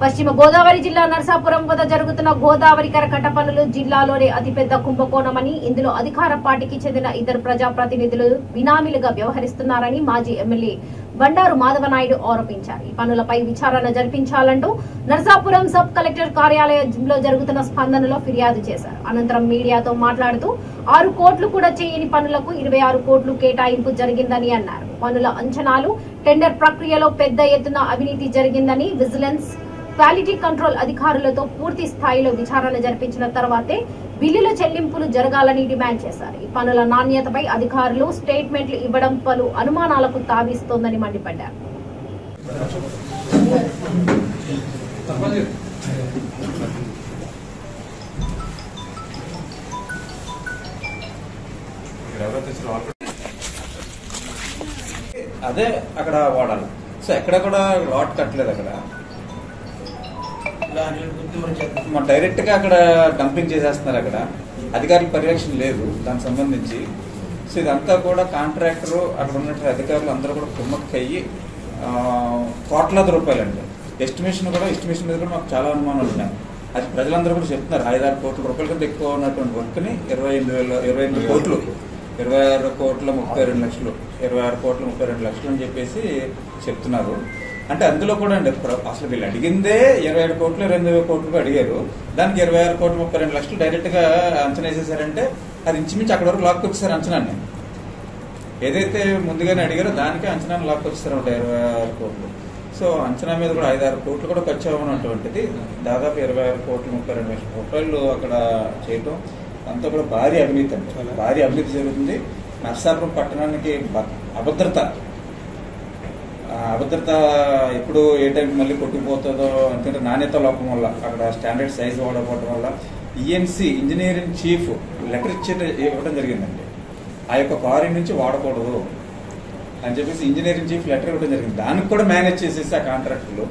పశ్చిమ గోదావరి జిల్లా నరసాపురం వద్ద జరుగుతున్న గోదావరి కరకట్ట పనులు జిల్లాలోనే అతిపెద్ద కుంభకోణమని, ఇందులో అధికార పార్టీకి చెందిన ఇద్దరు ప్రజాప్రతినిధులు బినామీలుగా వ్యవహరిస్తున్నారని మాజీ ఎమ్మెల్యే బండారు మాధవనాయుడు ఆరోపించారు. ఈ పనులపై విచారణ జరిపించాలంటూ నరసాపురం సబ్ కలెక్టర్ కార్యాలయంలో జరుగుతున్న స్పందనలో ఫిర్యాదు చేశారు. అనంతరం మీడియాతో మాట్లాడుతూ 6 కోట్లు కూడా చేయని పనులకు 26 కోట్లు కేటాయింపు జరిగిందని అన్నారు. పనుల అంచనాలు, టెండర్ ప్రక్రియలో పెద్ద ఎత్తున అవినీతి జరిగిందని, విజిలెన్స్, క్వాలిటీ కంట్రోల్ అధికారులతో పూర్తి స్థాయిలో విచారణ జరిపించిన తర్వాతే బిల్లుల చెల్లింపులు జరగాలని డిమాండ్ చేశారు. ఈ పనుల నాణ్యతపై అధికారులు స్టేట్మెంట్లు ఇవ్వడం పలు అనుమానాలకు తావిస్తోందని మండిపడ్డారు. అదే అక్కడ వాడాలి. సో ఎక్కడ కూడా లాట్ కట్టలేదు. అక్కడ డైరెక్ట్ గా అక్కడ డంపింగ్ చేసేస్తున్నారు. అక్కడ అధికారుల పర్యవేక్షణ లేదు దానికి సంబంధించి. సో ఇదంతా కూడా కాంట్రాక్టర్, అక్కడ ఉన్నటువంటి అధికారులు అందరూ కూడా కుమ్మక్కయ్యి కోట్లాది రూపాయలండి. ఎస్టిమేషన్ మీద కూడా మాకు చాలా అనుమానాలు ఉన్నాయి. అది ప్రజలందరూ కూడా చెప్తున్నారు. 5-6 కోట్ల రూపాయల కంటే ఎక్కువ ఉన్నటువంటి వర్క్ ని 28 కోట్లు, 26 కోట్ల 32 లక్షలు, 26 కోట్ల 32 లక్షలు అని చెప్పేసి చెప్తున్నారు. అంటే అందులో కూడా అండి అసలు వీళ్ళు అడిగిందే 27 కోట్లు 28 కోట్లు అడిగారు. దానికి 26 కోట్ల 32 లక్షలు డైరెక్ట్ గా అంచనా వేసేసారంటే అది ఇంచుమించి అక్కడ వరకు లాక్కొచ్చేసారు అంచనాన్ని. ఏదైతే ముందుగానే అడిగారో దానికే అంచనాన్ని లాక్కొచ్చేసారు 26 కోట్లు. సో అంచనా మీద కూడా 5-6 కోట్లు కూడా ఖర్చు అవ్వనటువంటిది దాదాపు 26 కోట్లు 32 లక్షల రూపాయలు అక్కడ చేయటం అంతా కూడా భారీ అవినీతి అండి. భారీ అవినీతి జరుగుతుంది. నరసాపురం పట్టణానికి అభద్రత ఎప్పుడు ఏ టైంకి మళ్ళీ కొట్టుకుపోతుందో, ఎందుకంటే నాణ్యత లోపం వల్ల, అక్కడ స్టాండర్డ్ సైజ్ వాడకపోవడం వల్ల ఈఎన్సీ ఇంజనీరింగ్ చీఫ్ లెటర్ ఇవ్వడం జరిగిందండి. ఆ యొక్క క్వారీ నుంచి వాడకూడదు అని చెప్పేసి ఇంజనీరింగ్ చీఫ్ లెటర్ ఇవ్వడం జరిగింది. దానికి కూడా మేనేజ్ చేసేసి ఆ కాంట్రాక్టులు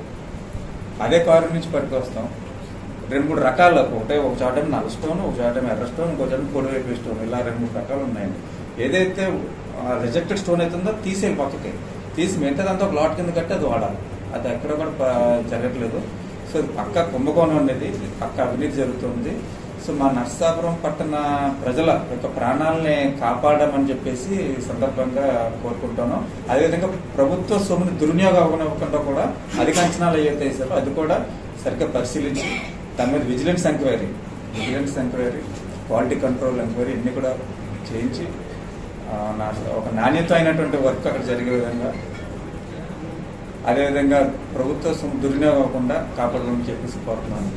అదే క్వారీ నుంచి పట్టుకొస్తాం. 2-3 రకాలు, ఒక చోట నల్ల స్టోన్, ఒక చోట ఎర్ర స్టోన్, ఇంకో చోట పొడివైపు స్టోన్, ఇలా 2-3 రకాలు ఉన్నాయండి. ఏదైతే రిజెక్టెడ్ స్టోన్ అవుతుందో తీసేయాలి, పక్కకి తీసి మిగతాదంతా ఒక లాట్ కింద కట్టి అది వాడాలి. అది ఎక్కడ కూడా జరగట్లేదు. సో ఇది పక్కా కుంభకోణం అనేది, పక్కా అవినీతి జరుగుతుంది. సో మా నరసాపురం పట్టణ ప్రజల యొక్క ప్రాణాలని కాపాడమని చెప్పేసి సందర్భంగా కోరుకుంటున్నాం. అదేవిధంగా ప్రభుత్వ సొమ్ముని దుర్వినియోగం అవ్వకుండా కూడా అధిక అంచనాలు ఏవైతే వేసారో అది కూడా సరిగ్గా పరిశీలించి దాని మీద vigilance enquiry, quality control enquiry ఇన్ని కూడా చేయించి ఒక నాణ్యత అయినటువంటి వర్క్ అక్కడ జరిగే విధంగా, అదేవిధంగా ప్రభుత్వ దుర్వినియోగం అవ్వకుండా కాపాడాలని చెప్పేసి కోరుతున్నాను.